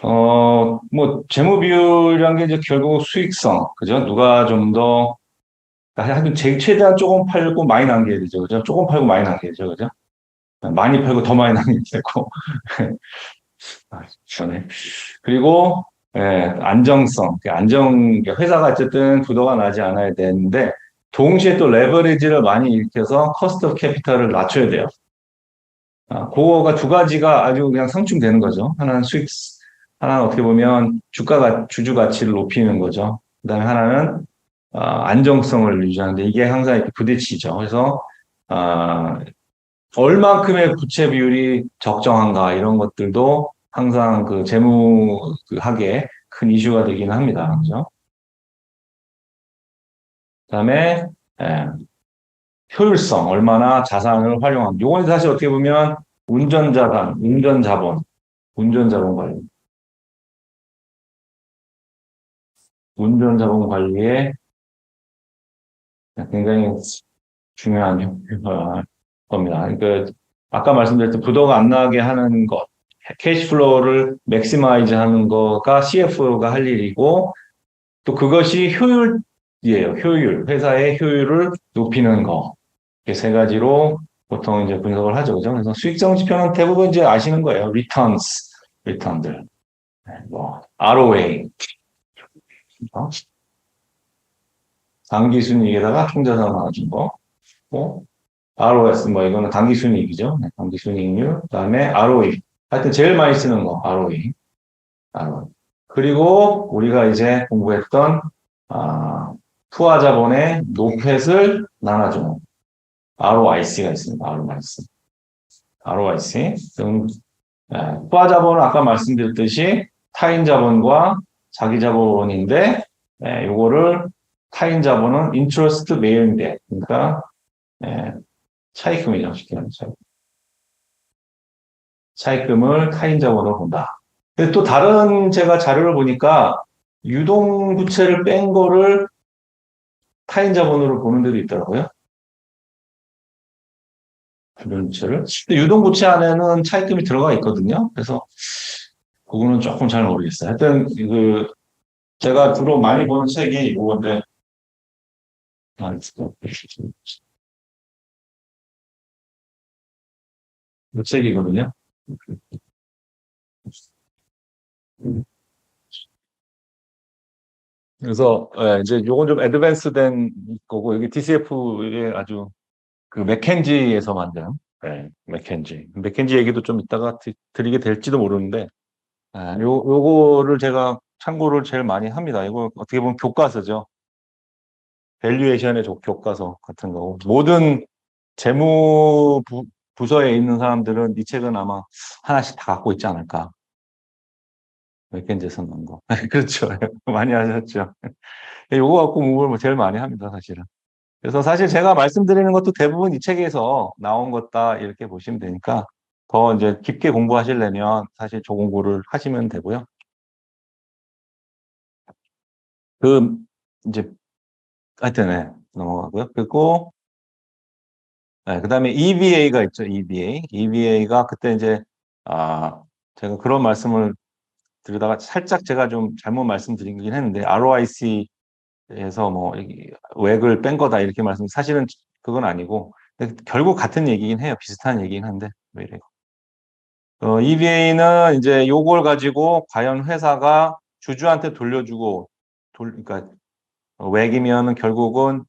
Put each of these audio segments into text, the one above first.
뭐, 재무 비율이란 게 이제 결국 수익성, 그죠? 누가 좀 더, 하여튼 최대한 조금 팔고 많이 남겨야 되죠, 그죠? 조금 팔고 많이 남겨야죠, 그죠? 많이 팔고 더 많이 남겨야 되고. 시원해. 그리고, 예, 안정성. 회사가 어쨌든 부도가 나지 않아야 되는데, 동시에 또 레버리지를 많이 일으켜서 커스트 오브 캐피탈을 낮춰야 돼요. 그거가 두 가지가 아주 그냥 상충되는 거죠. 하나는 어떻게 보면 주주 가치를 높이는 거죠. 그다음에 하나는 안정성을 유지하는데 이게 항상 이렇게 부딪히죠. 그래서 아, 얼만큼의 부채 비율이 적정한가 이런 것들도 항상 그 재무 그 학에 큰 이슈가 되기는 합니다. 그죠? 그다음에 예, 효율성, 얼마나 자산을 활용하는. 요건 사실 어떻게 보면 운전자본 관리. 운전자본 관리에 굉장히 중요한 겁니다. 그러니까 아까 말씀드렸던 부도가 안 나게 하는 것, 캐시플로우를 맥시마이즈 하는 거가 CFO가 할 일이고 또 그것이 효율이에요. 효율. 회사의 효율을 높이는 거. 이렇게 세 가지로 보통 이제 분석을 하죠. 그죠? 그래서 수익성 지표는 대부분 이제 아시는 거예요. 리턴들. 뭐, ROA. 단기순이익에다가 총자산 나눠준 거. 뭐, ROS, 뭐, 이거는 단기순이익이죠. 네, 단기순이익률. 그다음에 ROE. 하여튼 제일 많이 쓰는 거, ROE. ROE. 그리고 우리가 이제 공부했던, 아, 투하자본의 노펫을 나눠주는 ROIC가 있습니다. ROIC. ROIC. 투하자본은 아까 말씀드렸듯이 타인자본과 자기자본인데, 요거를 타인자본은 interest bearing debt. 그러니까, 예, 차입금이죠. 쉽게 말해서. 차입금을 타인자본으로 본다. 근데 또 다른 제가 자료를 보니까 유동부채를 뺀 거를 타인자본으로 보는 데도 있더라고요. 유동부채를. 근데 유동부채 안에는 차입금이 들어가 있거든요. 그래서 그거는 조금 잘 모르겠어요. 하여튼 그 제가 주로 많이 보는 책이 이건데 이 책이거든요. 그래서 이제 요건 좀 애드밴스된 거고 여기 DCF의 아주 그 맥켄지에서 만든 맥켄지 얘기도 좀 이따가 드리게 될지도 모르는데 요거를 제가 참고를 제일 많이 합니다. 이거 어떻게 보면 교과서죠. 밸류에이션의 교과서 같은 거고 모든 부서에 있는 사람들은 이 책은 아마 하나씩 다 갖고 있지 않을까. 맥켄지에서 나온 거. 그렇죠. 많이 하셨죠. 요거 갖고 공부를 뭐 제일 많이 합니다, 사실은. 그래서 사실 제가 말씀드리는 것도 대부분 이 책에서 나온 것다 이렇게 보시면 되니까 더 이제 깊게 공부하시려면 사실 저 공부를 하시면 되고요. 그 이제 하여튼 넘어가고요. 그리고 그다음에 EBA가 있죠. EBA. EBA가 그때 이제 제가 그런 말씀을 드리다가 살짝 제가 좀 잘못 말씀드리긴 했는데 ROIC에서 뭐 외액을 뺀 거다 이렇게 말씀 사실은 그건 아니고 결국 같은 얘기긴 해요. 비슷한 얘기긴 한데 왜 이래요? EBA는 이제 요걸 가지고 과연 회사가 주주한테 돌려주고 그러니까 외기면은 결국은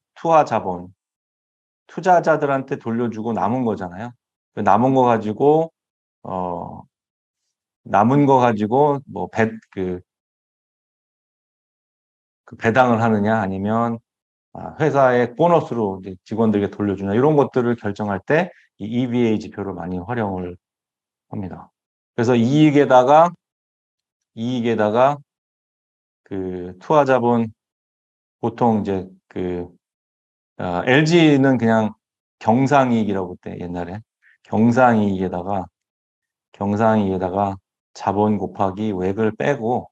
투자자들한테 돌려주고 남은 거잖아요. 그 어, 남은 거 가지고 뭐 그 배당을 하느냐 아니면 회사의 보너스로 이제 직원들에게 돌려주냐 이런 것들을 결정할 때 이 EVA 지표를 많이 활용을 합니다. 그래서 이익에다가 그 투하자본 보통 이제 LG는 그냥 경상이익이라고 그때 옛날에 경상이익에다가 경상이익에다가 자본 곱하기 외액을 빼고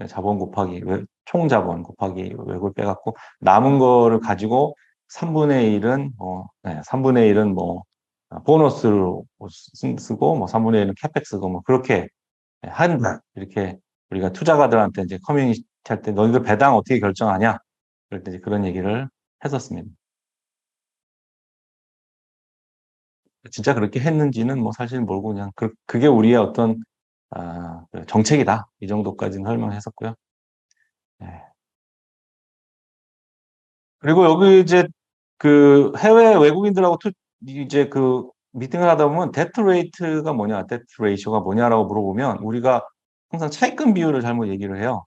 자본 곱하기 총자본 곱하기 외액을 빼갖고 남은 거를 가지고 3분의 1은 뭐 3분의 1은 뭐 보너스로 쓰고 뭐 3분의 1은 캐펙 쓰고 뭐 그렇게 한다. 이렇게 우리가 투자가들한테 이제 커뮤니티 할 때 너희들 배당 어떻게 결정하냐? 그럴 때 이제 그런 얘기를 했었습니다. 진짜 그렇게 했는지는 뭐 사실 모르고 그냥 그게 우리의 어떤 그 정책이다. 이 정도까지는 설명했었고요. 네. 그리고 여기 이제 그 해외 외국인들하고 이제 그 미팅을 하다 보면 데트 레이트가 뭐냐, 데트 레이쇼가 뭐냐라고 물어보면 우리가 항상 차입금 비율을 잘못 얘기를 해요.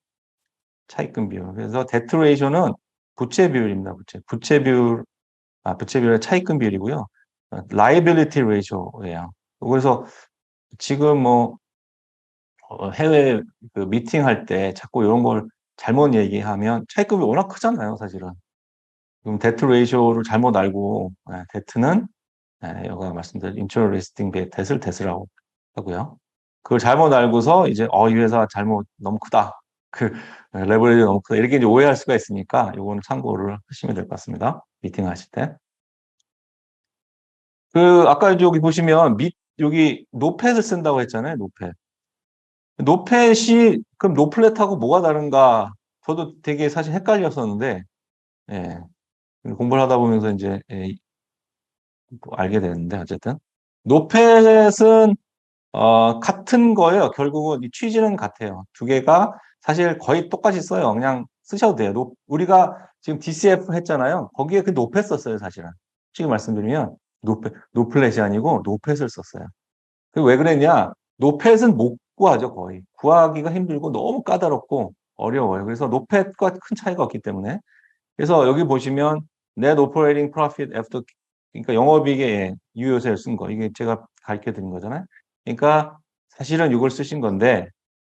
차입금 비율. 그래서 데트 레이쇼는 부채 비율입니다. 부채 비율, 부채 비율의 차입금 비율이고요. 라이빌리티 레이쇼예요. 그래서 지금 뭐 해외 그 미팅할 때 자꾸 이런 걸 잘못 얘기하면 차입금이 워낙 크잖아요, 사실은. 그럼 데트 레이쇼를 잘못 알고 데트는 여가 말씀드린 인트로레스팅 데스를 데스라고 하고요. 그걸 잘못 알고서 이제 이 회사 잘못 너무 크다. 그 레버리지 너무 크다. 이렇게 이제 오해할 수가 있으니까 요거는 참고를 하시면 될 것 같습니다. 미팅 하실 때. 그 아까 여기 보시면 여기 노펫을 쓴다고 했잖아요. 노펫. 노펫이 그럼 노플랫하고 뭐가 다른가? 저도 되게 사실 헷갈렸었는데 예. 공부를 하다 보면서 이제 알게 되는데 어쨌든 노펫은 같은 거예요. 결국은 이 취지는 같아요. 두 개가 사실 거의 똑같이 써요. 그냥 쓰셔도 돼요. 우리가 지금 DCF 했잖아요. 거기에 그 노펫 썼어요, 사실은. 솔직히 말씀드리면 노플랫이 아니고 노펫을 썼어요. 왜 그랬냐? 노펫은 못 구하죠, 거의. 구하기가 힘들고 너무 까다롭고 어려워요. 그래서 노펫과 큰 차이가 없기 때문에. 그래서 여기 보시면 net operating profit after 그러니까 영업이익의 유효세를 쓴 거. 이게 제가 가르쳐 드린 거잖아요. 그러니까 사실은 이걸 쓰신 건데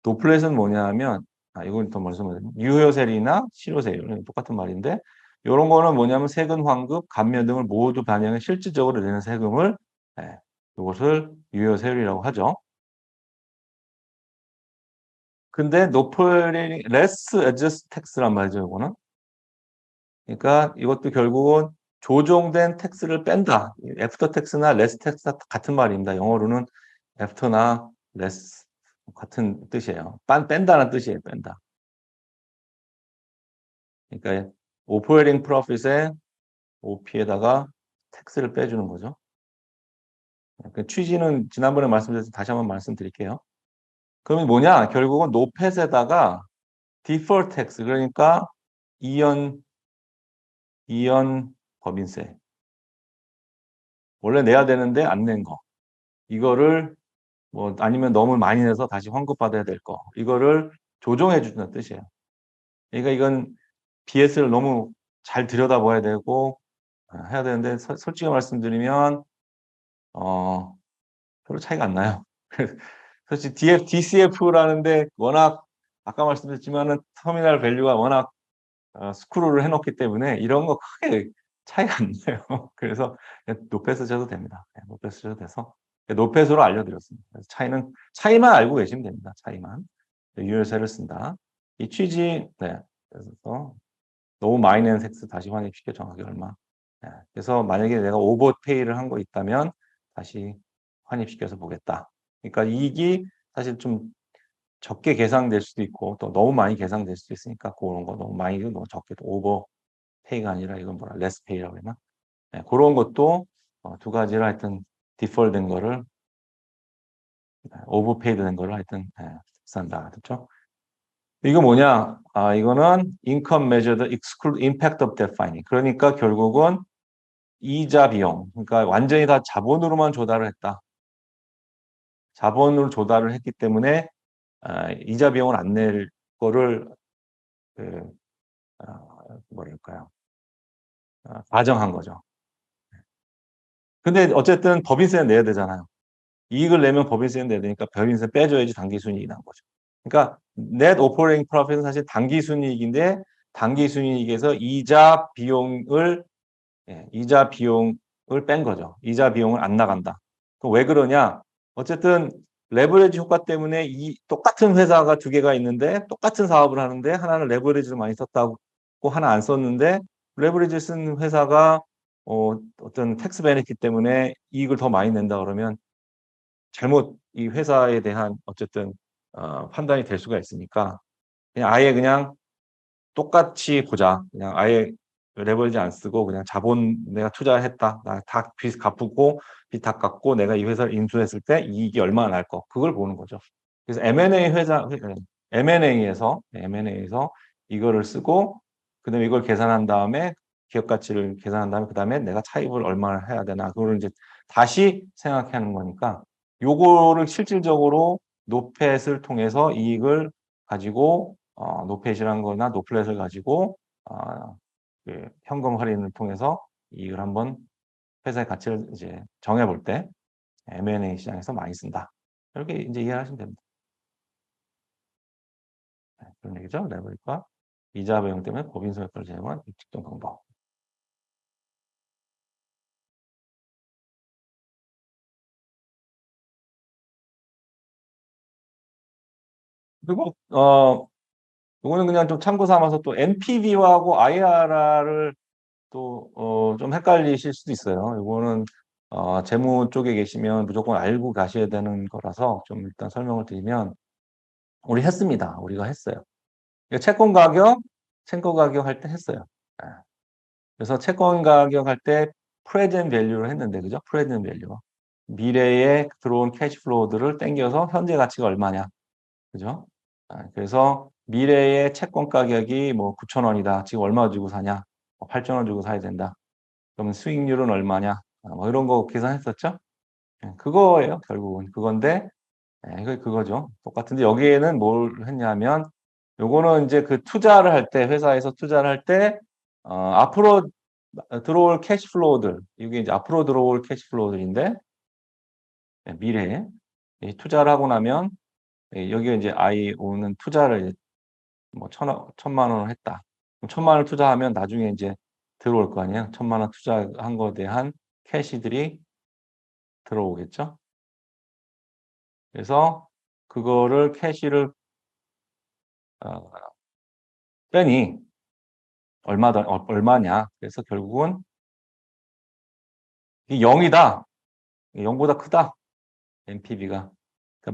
노플렛은 뭐냐면 이건 더 말씀드리면 유효세나 실효세 똑같은 말인데 이런 거는 뭐냐면 세금, 환급, 감면 등을 모두 반영해 실질적으로 내는 세금을 이것을 유효세율이라고 하죠. 근데 노플레 레스 어저스트 텍스란 말이죠, 이거는. 그러니까 이것도 결국은 조정된 텍스를 뺀다. 애프터 텍스나 레스 텍스 같은 말입니다. 영어로는 애프터나 레스 같은 뜻이에요. 뺀다는 뜻이에요. 뺀다. 그러니까 오퍼레이팅 프로핏에 OP에다가 텍스를 빼주는 거죠. 그 취지는 지난번에 말씀드려서 다시 한번 말씀드릴게요. 그러면 뭐냐? 결국은 노펫에다가 디퍼 텍스 그러니까 이연 법인세 원래 내야 되는데 안 낸 거. 이거를 뭐 아니면 너무 많이 내서 다시 환급받아야 될 거. 이거를 조정해 주는 뜻이에요. 그러니까 이건 BS를 너무 잘 들여다봐야 되고 해야 되는데 솔직히 말씀드리면 별로 차이가 안 나요. 사실 DCF라는데 워낙 아까 말씀드렸지만은 터미널 밸류가 워낙 스크롤을 해놓기 때문에 이런 거 크게 차이가 안 나요. 그래서 노페 쓰셔도 됩니다. 노페 쓰셔도 돼서 노페스로 알려드렸습니다. 그래서 차이만 알고 계시면 됩니다. 차이만. 유효세를 쓴다. 이 취지, 네. 그래서 너무 많이 낸 섹스 다시 환입시켜 정확히 얼마. 네. 그래서 만약에 내가 오버페이를 한 거 있다면 다시 환입시켜서 보겠다. 그러니까 이익이 사실 좀 적게 계상될 수도 있고 또 너무 많이 계상될 수도 있으니까 그런 거 너무 많이 너무 적게 오버페이가 아니라 이건 뭐라 레스페이라고 했나? 네. 그런 것도 두 가지를 하여튼 디폴된 거를 오버페이드 된 거를 하여튼 산다. 그렇죠? 이거 뭐냐? 이거는 income measured exclude impact of debt finding. 그러니까 결국은 이자 비용. 그러니까 완전히 다 자본으로만 조달을 했다. 자본으로 조달을 했기 때문에 이자 비용을 안 낼 거를 그, 뭐랄까요? 가정한 거죠. 근데 어쨌든 법인세는 내야 되잖아요. 이익을 내면 법인세는 내야 되니까 법인세 빼줘야지 당기순이익이 나는 거죠. 그러니까 net operating profit은 사실 당기순이익인데 당기순이익에서 이자 비용을 뺀 거죠. 이자 비용을 안 나간다. 그럼 왜 그러냐? 어쨌든 레버리지 효과 때문에 이 똑같은 회사가 두 개가 있는데 똑같은 사업을 하는데 하나는 레버리지를 많이 썼다고 하나 안 썼는데 레버리지 쓴 회사가 어떤 텍스 베네핏 때문에 이익을 더 많이 낸다 그러면 잘못 이 회사에 대한 어쨌든 판단이 될 수가 있으니까 그냥 아예 그냥 똑같이 보자. 그냥 아예 레버리지 안 쓰고 그냥 자본 내가 투자했다. 나 다 빚 갚고 빚 다 갚고 내가 이 회사를 인수했을 때 이익이 얼마나 날 거. 그걸 보는 거죠. 그래서 M&A에서 이거를 쓰고 그다음에 이걸 계산한 다음에 기업 가치를 계산한 다음에 그다음에 내가 차입을 얼마나 해야 되나 그거를 이제 다시 생각하는 거니까 요거를 실질적으로 노펫을 통해서 이익을 가지고 노펫이란 거나 노플렛을 가지고 그 현금 할인을 통해서 이익을 한번 회사의 가치를 이제 정해볼 때 M&A 시장에서 많이 쓴다. 이렇게 이제 이해하시면 됩니다. 네, 그런 얘기죠. 레버리지가 이자 비용 때문에 법인 소액을 제공한 직종 방법. 그리고 이거는 그냥 좀 참고 삼아서 또 NPV하고 IRR을 또 좀 헷갈리실 수도 있어요. 이거는 재무 쪽에 계시면 무조건 알고 가셔야 되는 거라서 좀 일단 설명을 드리면 우리 했습니다. 우리가 했어요. 채권 가격 할 때 했어요. 예. 그래서 채권 가격 할 때 프레젠 밸류를 했는데 그죠? 프레젠 밸류. 미래에 들어온 캐시플로우들을 땡겨서 현재 가치가 얼마냐. 그죠? 그래서 미래의 채권 가격이 뭐 9천 원이다. 지금 얼마 주고 사냐? 8천 원 주고 사야 된다. 그러면 수익률은 얼마냐? 뭐 이런 거 계산했었죠? 예, 그거예요. 결국은 그건데 이거 그거죠. 똑같은데 여기에는 뭘 했냐면 요거는 이제 그 투자를 할 때 회사에서 투자를 할 때 앞으로 들어올 캐시플로우들 이게 이제 앞으로 들어올 캐시플로우들인데 미래에 투자를 하고 나면 여기에 이제 오는 투자를 뭐 천만 원을 했다. 그럼 천만 원을 투자하면 나중에 이제 들어올 거 아니에요. 천만 원 투자한 거에 대한 캐시들이 들어오겠죠. 그래서 그거를 캐시를 어, 빼니 얼마냐. 그래서 결국은 이 0이다. 0보다 크다. NPV가. 그러니까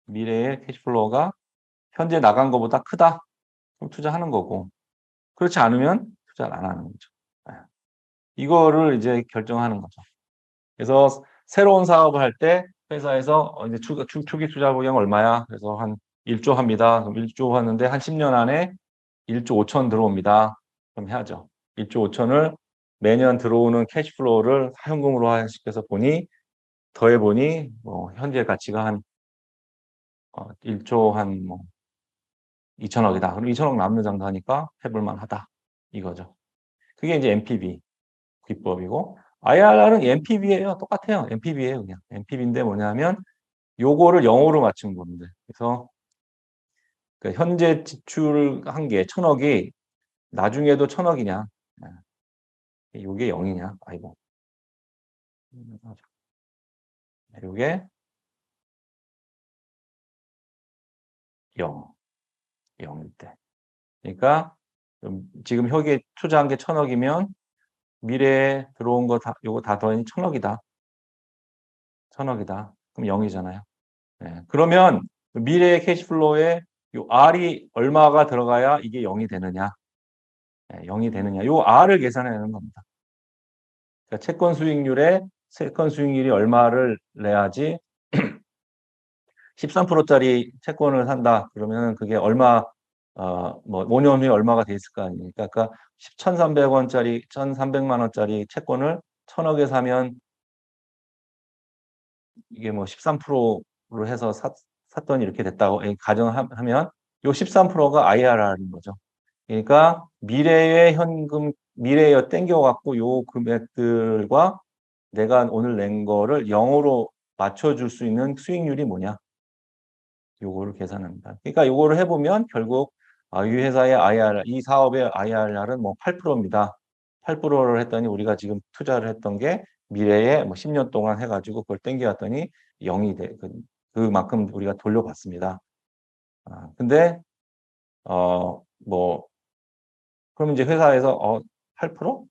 미래의 캐시플로우가 현재 나간 것보다 크다. 그럼 투자하는 거고. 그렇지 않으면 투자를 안 하는 거죠. 예. 이거를 이제 결정하는 거죠. 그래서 새로운 사업을 할 때 회사에서 이제 초기 투자 보경 얼마야? 그래서 한 1조 합니다. 그럼 1조 하는데 한 10년 안에 1조 5천 들어옵니다. 그럼 해야죠. 1조 5천을 매년 들어오는 캐시플로우를 현금으로 시켜서 더해 보니 뭐 현재 가치가 한 1조 한 뭐 2천억이다. 그럼 2천억 남는 정도 하니까 해볼 만하다. 이거죠. 그게 이제 NPV 기법이고 IRR은 NPV예요. 똑같아요. NPV예요, 그냥. NPV인데 뭐냐면 요거를 0으로 맞춘 건데. 그래서 그 현재 지출 한 개, 천억이 나중에도 천억이냐? 요게 0이냐? 아이고. 요게 0, 0일 때. 그러니까 지금 여기에 투자한 게 천억이면 미래에 들어온 거 다, 요거 다 더하니 천억이다. 천억이다. 그럼 0이잖아요. 네. 그러면 미래의 캐시플로우에 요 R이 얼마가 들어가야 이게 0이 되느냐? 네, 0이 되느냐? 요 R을 계산해내는 겁니다. 그러니까 채권 수익률이 얼마를 내야지 13%짜리 채권을 산다. 그러면 그게 뭐 5년 후에 얼마가 돼 있을 거 아닙니까? 그러니까 1,300원짜리, 1,300만 원짜리 채권을 천억에 사면 이게 뭐 13%로 해서 샀더니 이렇게 됐다고 가정하면 요 13%가 IRR인 거죠. 그러니까 미래에 땡겨갖고 요 금액들과 내가 오늘 낸 거를 0으로 맞춰줄 수 있는 수익률이 뭐냐? 요거를 계산합니다. 그러니까 요거를 해보면 결국 이 회사의 IRR, 이 사업의 IRR은 뭐 8%입니다. 8%를 했더니 우리가 지금 투자를 했던 게 미래에 뭐 10년 동안 해가지고 그걸 땡겨왔더니 0이 그만큼 우리가 돌려받습니다. 근데 뭐 그럼 이제 회사에서 8%?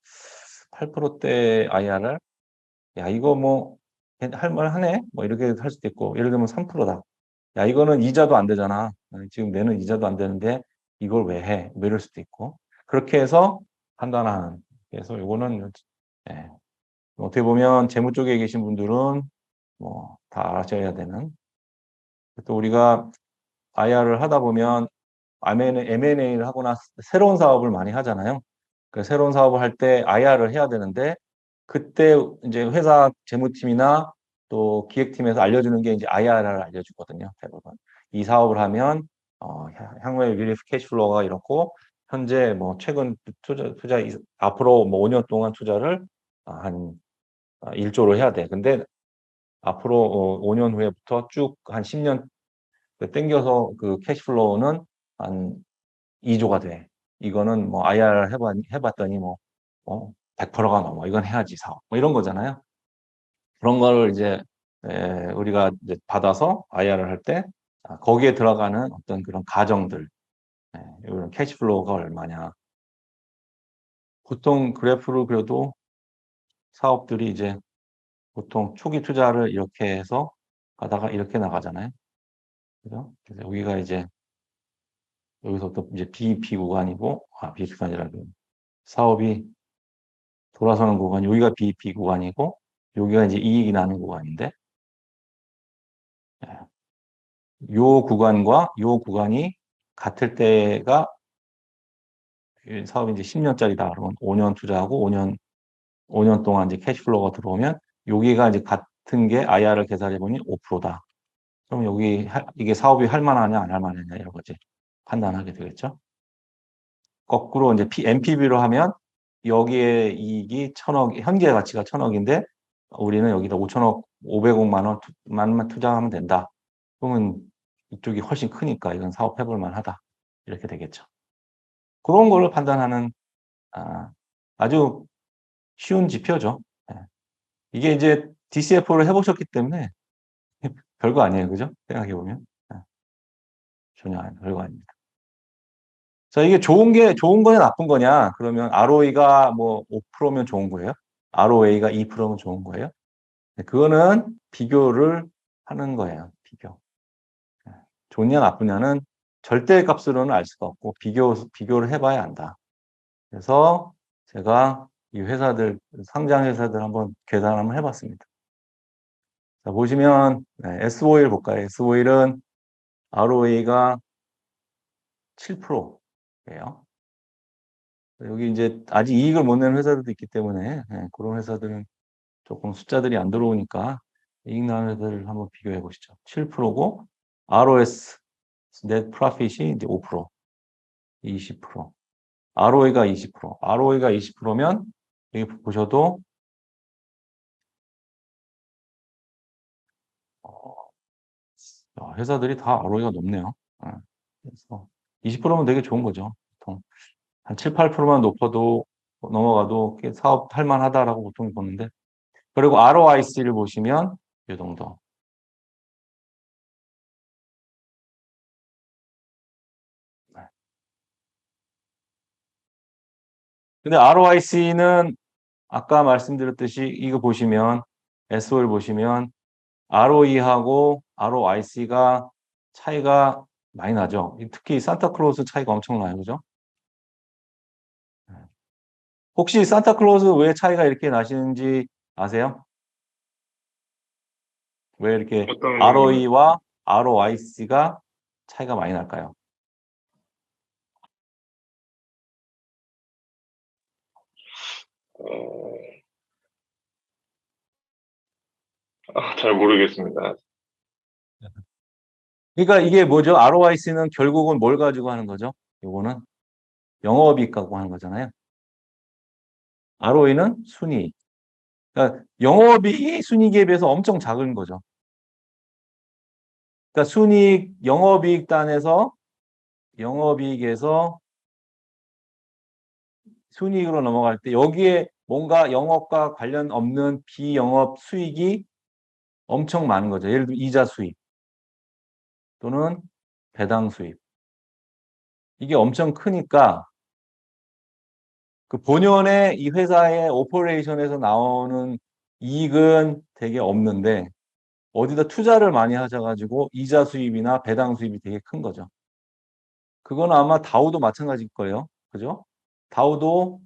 8%대 IRR? 야 이거 뭐 할만하네? 뭐 이렇게 할 수도 있고, 예를 들면 3%다. 야, 이거는 이자도 안 되잖아. 지금 내는 이자도 안 되는데 이걸 왜 해? 뭐 이럴 수도 있고. 그렇게 해서 판단하는. 그래서 요거는, 예, 어떻게 보면 재무 쪽에 계신 분들은 뭐 다 알아셔야 되는. 또 우리가 IR을 하다 보면 M&A를 하거나 새로운 사업을 많이 하잖아요. 그 새로운 사업을 할 때 IR을 해야 되는데 그때 이제 회사 재무팀이나 또 기획팀에서 알려주는 게 이제 IR을 알려주거든요. 대부분. 이 사업을 하면 향후에 미래 캐시플로우가 이렇고 현재 뭐 최근 투자 앞으로 뭐 5년 동안 투자를 한 1조로 해야 돼. 근데 앞으로 5년 후에부터 쭉 한 10년 땡겨서 그 캐시플로우는 한 2조가 돼. 이거는 뭐 IR 해봤더니 뭐 100%가 넘어. 이건 해야지 사업. 뭐 이런 거잖아요. 그런 거를 이제 우리가 이제 받아서 IR을 할 때 거기에 들어가는 어떤 그런 가정들, 이런 캐시플로우가 얼마냐. 보통 그래프를 그려도 사업들이 이제 보통 초기 투자를 이렇게 해서 가다가 이렇게 나가잖아요. 그죠? 그래서 여기가 이제 여기서부터 이제 BIP 구간이고, BP가 아니라 그 사업이 돌아서는 구간, 여기가 BIP 구간이고, 여기가 이제 이익이 나는 구간인데, 예, 요 구간과 요 구간이 같을 때가 이 사업이 이제 10년짜리다. 그러면 5년 투자하고 5년 동안 이제 캐시플로우가 들어오면 여기가 이제 같은 게 IR을 계산해 보니 5%다. 그럼 여기 이게 사업이 할 만하냐 안 할 만하냐 이런 거지 판단하게 되겠죠. 거꾸로 이제 NPV로 하면 여기에 이익이 1,000억, 현재 가치가 1,000억인데 우리는 여기다 5천억, 500억만 원만 투자하면 된다. 그러면 이쪽이 훨씬 크니까 이건 사업해볼 만하다. 이렇게 되겠죠. 그런 거를 판단하는 아, 아주 쉬운 지표죠. 예. 이게 이제 DCF를 해보셨기 때문에 별거 아니에요. 그죠? 생각해보면. 전혀 별거 아닙니다. 자, 이게 좋은 거냐, 나쁜 거냐? 그러면 ROE가 뭐 5%면 좋은 거예요? ROA가 2%면 좋은 거예요? 네, 그거는 비교를 하는 거예요. 예. 좋냐, 나쁘냐는 절대 값으로는 알 수가 없고, 비교를 해봐야 안다. 그래서 제가 이 회사들, 상장 회사들 한번 계산 한번 해봤습니다. 자, 보시면, S5일 볼까요? S5일은 ROA가 7%예요. 여기 이제 아직 이익을 못 내는 회사들도 있기 때문에 그런 회사들은 조금 숫자들이 안 들어오니까 이익 나는 회사를 한번 비교해 보시죠. 7%고 ROS net profit이 이제 5%, 20%. ROE가 20%. ROE가 20%면 여기 보셔도 회사들이 다 ROE가 높네요. 그래서 20%면 되게 좋은 거죠. 보통 한 7, 8%만 높아도 넘어가도 사업 할 만하다라고 보통 보는데 그리고 ROIC를 보시면 이 정도. 네. 근데 ROIC는 아까 말씀드렸듯이 이거 보시면 SO를 보시면 ROE하고 ROIC가 차이가 많이 나죠. 특히 산타클로스 차이가 엄청나요. 그죠? 네. 혹시 산타클로스 왜 차이가 이렇게 나시는지 아세요? 왜 이렇게 어떤 거는 ROE와 ROIC가 차이가 많이 날까요? 어, 잘 모르겠습니다. 그러니까 이게 뭐죠? ROIC는 결국은 뭘 가지고 하는 거죠? 요거는 영업이익 갖고 하는 거잖아요. ROE는 순이익. 그러니까 영업이익이 순이익에 비해서 엄청 작은 거죠. 그러니까 순이익 영업이익 단에서 영업이익에서 순이익으로 넘어갈 때 여기에 뭔가 영업과 관련 없는 비영업 수익이 엄청 많은 거죠. 예를 들어 이자 수익 또는 배당 수익. 이게 엄청 크니까 그 본연의 이 회사의 오퍼레이션에서 나오는 이익은 되게 없는데 어디다 투자를 많이 하셔가지고 이자 수입이나 배당 수입이 되게 큰 거죠. 그건 아마 다우도 마찬가지일 거예요. 그죠? 다우도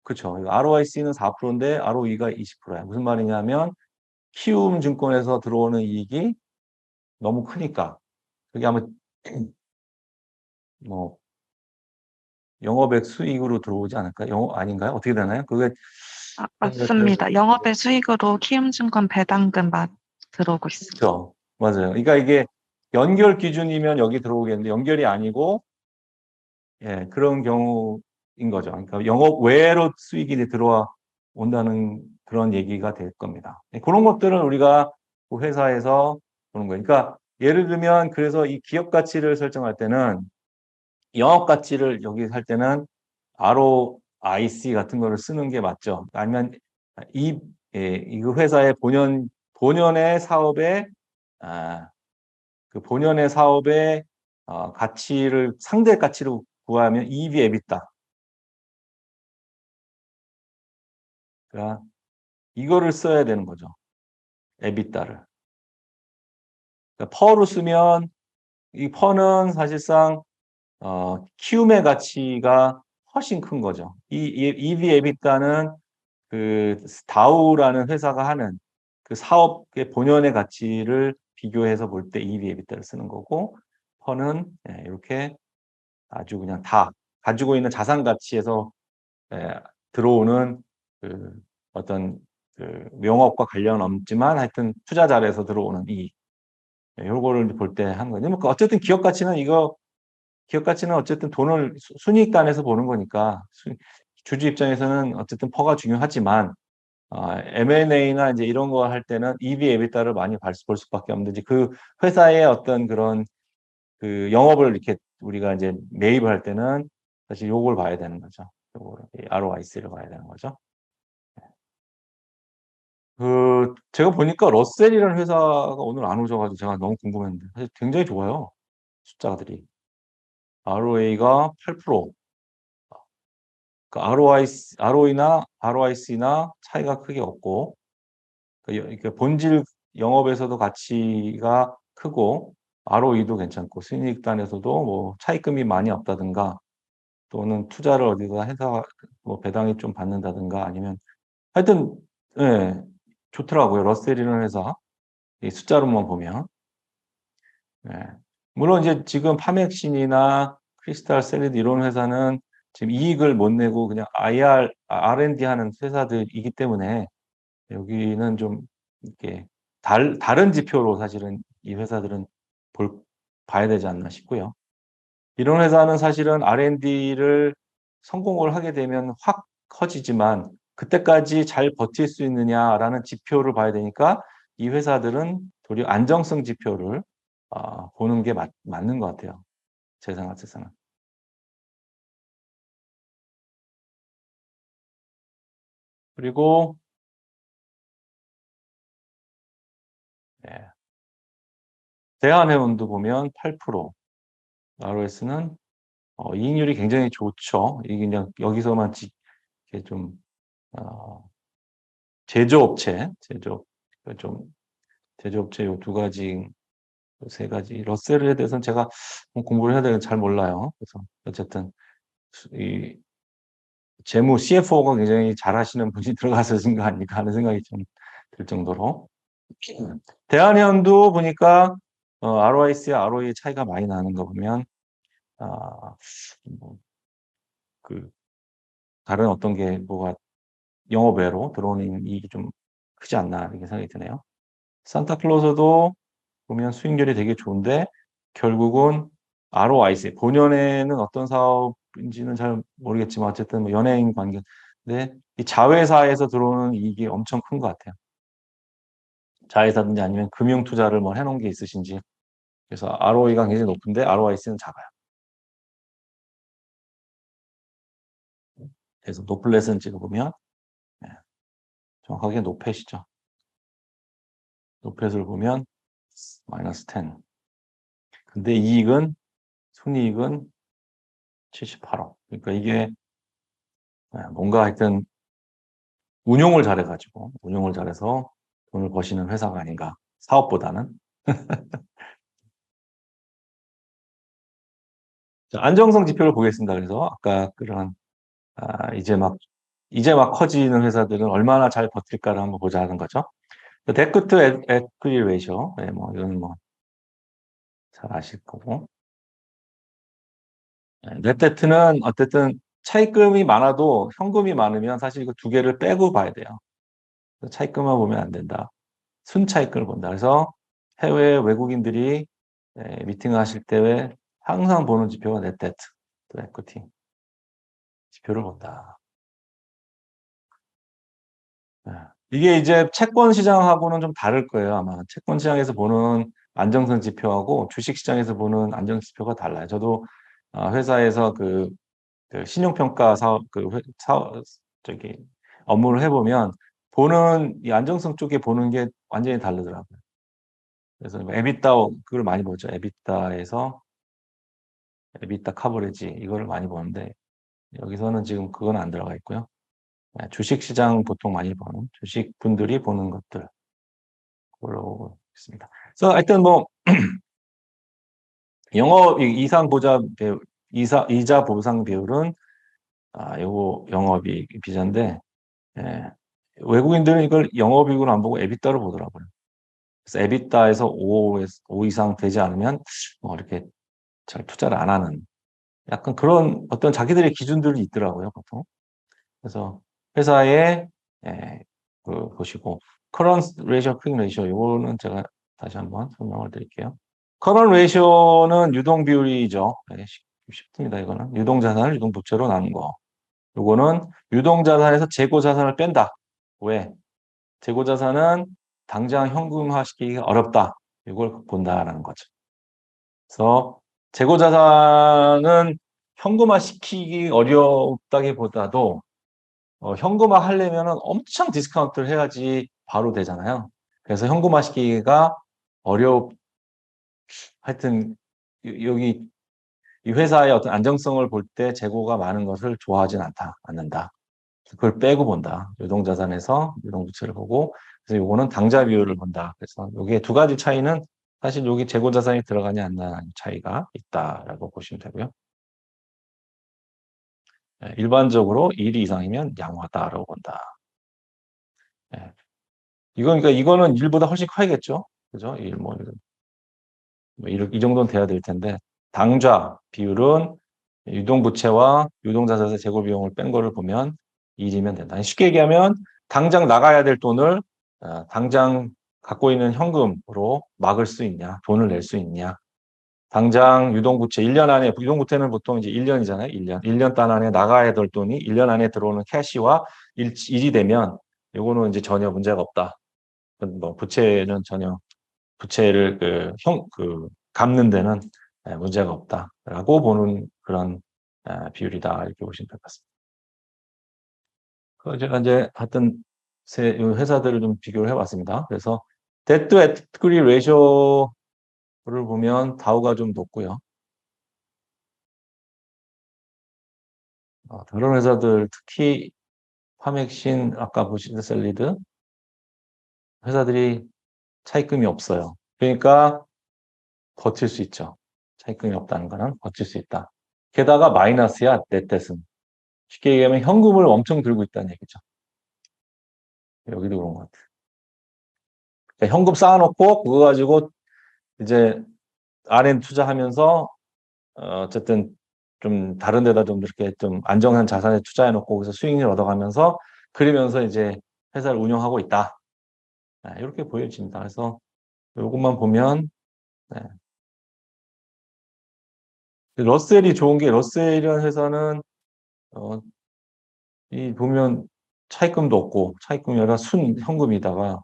그렇죠. ROIC는 4%인데 ROE가 20%야. 무슨 말이냐면 키움 증권에서 들어오는 이익이 너무 크니까 그게 아마 뭐 영업액 수익으로 들어오지 않을까요? 아닌가요? 어떻게 되나요? 그게 맞습니다. 영업의 수익으로 키움증권 배당금 들어오고 있습니다. 그렇죠. 맞아요. 그러니까 이게 연결 기준이면 여기 들어오겠는데 연결이 아니고 예, 그런 경우인 거죠. 그러니까 영업 외로 수익이 들어와 온다는 그런 얘기가 될 겁니다. 예, 그런 것들은 우리가 그 회사에서 보는 거예요. 그러니까 예를 들면 그래서 이 기업 가치를 설정할 때는 영업 가치를 여기 할 때는 ROIC 같은 거를 쓰는 게 맞죠. 아니면 이, 이 회사의 본연의 사업에 그 본연의 사업의 가치를 상대 가치로 구하면 EV EBITDA. 그러니까 이거를 써야 되는 거죠. EBITDA를. 그러니까 퍼로 쓰면 이 퍼는 사실상 키움의 가치가 훨씬 큰 거죠. 이 EV EBITDA는 그 다우라는 회사가 하는 그 사업의 본연의 가치를 비교해서 볼 때 EV EBITDA를 쓰는 거고 퍼는 이렇게 아주 그냥 다 가지고 있는 자산 가치에서 들어오는 그 어떤 그 명업과 관련 없지만 하여튼 투자 자료에서 들어오는 이익 요거를 볼 때 하는 거죠. 뭐 어쨌든 기업 가치는 기업 가치는 어쨌든 돈을 순이익단에서 보는 거니까 주주 입장에서는 어쨌든 퍼가 중요하지만 M&A나 이제 이런 거 할 때는 EV, EBITDA를 많이 볼 수밖에 없는지 그 회사의 어떤 그런 그 영업을 이렇게 우리가 이제 매입을 할 때는 사실 요걸 봐야 되는 거죠. 요걸 ROIC를 봐야 되는 거죠. 그 제가 보니까 러셀이라는 회사가 오늘 안 오셔가지고 제가 너무 궁금했는데 사실 굉장히 좋아요. 숫자들이 ROA가 8%, 그 ROE나 ROIC나 차이가 크게 없고 그 본질 영업에서도 가치가 크고 ROE도 괜찮고 순이익단에서도 뭐 차입금이 많이 없다든가 또는 투자를 어디다 해서 뭐 배당이 좀 받는다든가 아니면 하여튼 예, 좋더라고요. 러셀이라는 회사 이 숫자로만 보면 예. 물론 이제 지금 파맥신이나 크리스탈 셀리드 이런 회사는 지금 이익을 못 내고 그냥 R&D 하는 회사들이기 때문에 여기는 좀 이렇게 다른 지표로 사실은 이 회사들은 볼 봐야 되지 않나 싶고요. 이런 회사는 사실은 R&D를 성공을 하게 되면 확 커지지만 그때까지 잘 버틸 수 있느냐라는 지표를 봐야 되니까 이 회사들은 도리어 안정성 지표를 보는 게 맞는 것 같아요. 제 생각에서는. 그리고 네, 대한해운도 보면 8%, ROS는 이익률이 굉장히 좋죠. 이게 그냥 여기서만 이렇게 좀 제조업체, 좀 제조업체 요 두 가지, 세 가지. 러셀에 대해서는 제가 공부를 해야 되는 잘 몰라요. 그래서 어쨌든 이 재무 CFO가 굉장히 잘하시는 분이 들어가서진 거 아닐까 하는 생각이 좀 들 정도로. 대한해운도 보니까 ROIC와 ROE 차이가 많이 나는 거 보면 아, 뭐, 그 다른 어떤 게 뭐가 영업외로 들어오는 이익이 좀 크지 않나 이렇게 생각이 드네요. 산타클로스도 보면 수익률이 되게 좋은데 결국은 ROIC 본연에는 어떤 사업인지는 잘 모르겠지만 어쨌든 뭐 연예인 관계 근데 이 자회사에서 들어오는 이익이 엄청 큰 것 같아요. 자회사든지 아니면 금융 투자를 뭐 해놓은 게 있으신지 그래서 ROE가 굉장히 높은데 ROIC는 작아요. 그래서 노플렛은 찍어보면 네, 정확하게 노펫이죠. 노펫을 보면 마이너스 10. 근데 순이익은 78억. 그러니까 이게 뭔가 하여튼 운용을 잘해가지고, 운용을 잘해서 돈을 버시는 회사가 아닌가. 사업보다는. 자, 안정성 지표를 보겠습니다. 그래서 아까 그런, 이제 막 커지는 회사들은 얼마나 잘 버틸까를 한번 보자 하는 거죠. 데크 투 에퀴티 레이쇼. 네, 뭐, 이건 뭐, 잘 아실 거고. 넷데트는 어쨌든 차입금이 많아도 현금이 많으면 사실 이거 두 개를 빼고 봐야 돼요. 차입금만 보면 안 된다. 순차익금을 본다. 그래서 해외 외국인들이 미팅을 하실 때 항상 보는 지표가 넷데트, 또 에코티 지표를 본다. 이게 이제 채권 시장하고는 좀 다를 거예요. 아마 채권 시장에서 보는 안정성 지표하고 주식 시장에서 보는 안정성 지표가 달라요. 저도 회사에서 그 신용평가 사업 저기 업무를 해보면 보는 이 안정성 쪽에 보는 게 완전히 다르더라고요. 그래서 에비타 그걸 많이 보죠. 에비타 커버리지 이거를 많이 보는데 여기서는 지금 그건 안 들어가 있고요. 주식 시장 보통 많이 보는 주식 분들이 보는 것들 그걸로 있습니다. 그래서 하여튼 뭐 영업 이상 보자 배우 이자 보상 비율은 요거 영업이익 비자인데 예, 외국인들은 이걸 영업이익으로 안 보고 에비타로 보더라고요. 그래서 에비타에서 5 이상 되지 않으면 뭐 이렇게 잘 투자를 안 하는 약간 그런 어떤 자기들의 기준들이 있더라고요, 보통. 그래서 회사에 보시고 current ratio, quick ratio 이거는 제가 다시 한번 설명을 드릴게요. current ratio는 유동 비율이죠. 쉽습니다. 이거는 유동 자산을 유동 부채로 나눈 거. 요거는 유동 자산에서 재고 자산을 뺀다. 왜? 재고 자산은 당장 현금화시키기가 어렵다. 이걸 본다라는 거죠. 그래서 재고 자산은 현금화시키기 어렵다기보다도 현금화 하려면 엄청 디스카운트를 해야지 바로 되잖아요. 그래서 현금화 시키기가 하여튼 여기 이 회사의 어떤 안정성을 볼 때 재고가 많은 것을 좋아하진 않는다. 그걸 빼고 본다. 유동자산에서 유동부채를 보고 그래서 요거는 당좌 비율을 본다. 그래서 요게 두 가지 차이는 사실 여기 재고자산이 들어가냐 안 나가는 차이가 있다라고 보시면 되고요. 일반적으로 1이 이상이면 양호하다라고 본다. 예. 그러니까 이거는 1보다 훨씬 커야겠죠. 그죠? 1, 이 정도는 돼야 될 텐데, 당좌 비율은 유동부채와 유동자산의 재고비용을 뺀 거를 보면 1이면 된다. 쉽게 얘기하면, 당장 나가야 될 돈을, 당장 갖고 있는 현금으로 막을 수 있냐, 돈을 낼 수 있냐. 당장 유동부채 1년 안에, 유동부채는 보통 이제 1년이잖아요. 1년. 1년 단 안에 나가야 될 돈이 1년 안에 들어오는 캐시와 일이 되면, 요거는 이제 전혀 문제가 없다. 뭐 부채는 전혀 부채를 갚는 데는 문제가 없다라고 보는 그런 비율이다 이렇게 보시면 될 것 같습니다. 제가 이제 하여튼 회사들을 좀 비교를 해봤습니다. 그래서 데트 에퀴티 레이쇼를 보면 다우가 좀 높고요. 다른 회사들 특히 파맥신 아까 보신 셀리드 회사들이 차입금이 없어요. 그러니까 버틸 수 있죠. 차입금이 없다는 거는 버틸 수 있다. 게다가 마이너스야, 넷댓은. 쉽게 얘기하면 현금을 엄청 들고 있다는 얘기죠. 여기도 그런 것 같아요. 그러니까 현금 쌓아놓고 그거 가지고 이제 RM 투자하면서 어쨌든 좀 다른 데다 좀 이렇게 좀 안정한 자산에 투자해놓고 거기서 수익률 얻어가면서 그러면서 이제 회사를 운영하고 있다. 이렇게 보여집니다. 그래서 이것만 보면 네. 러셀이 좋은 게 러셀이라는 회사는 이 보면 차입금도 없고 차입금이 아니라 순 현금이다가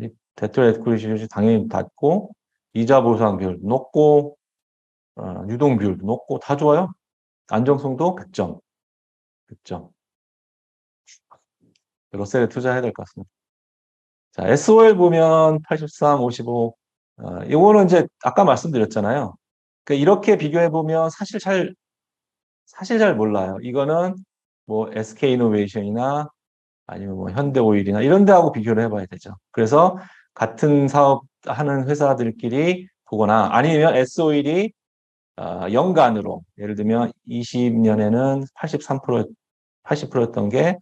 이 데트 에퀴티 당연히 낮고 이자 보상 비율도 높고 유동 비율도 높고 다 좋아요. 안정성도 100점. 100점. 러셀에 투자해야 될 것 같습니다. 자, SOL 보면 83, 55. 이거는 이제 아까 말씀드렸잖아요. 그러니까 이렇게 비교해 보면 사실 잘 몰라요. 이거는 뭐 SK 이노베이션이나 아니면 뭐 현대오일이나 이런 데하고 비교를 해봐야 되죠. 그래서 같은 사업 하는 회사들끼리 보거나 아니면 S오일이 연간으로 예를 들면 20년에는 80%였던 게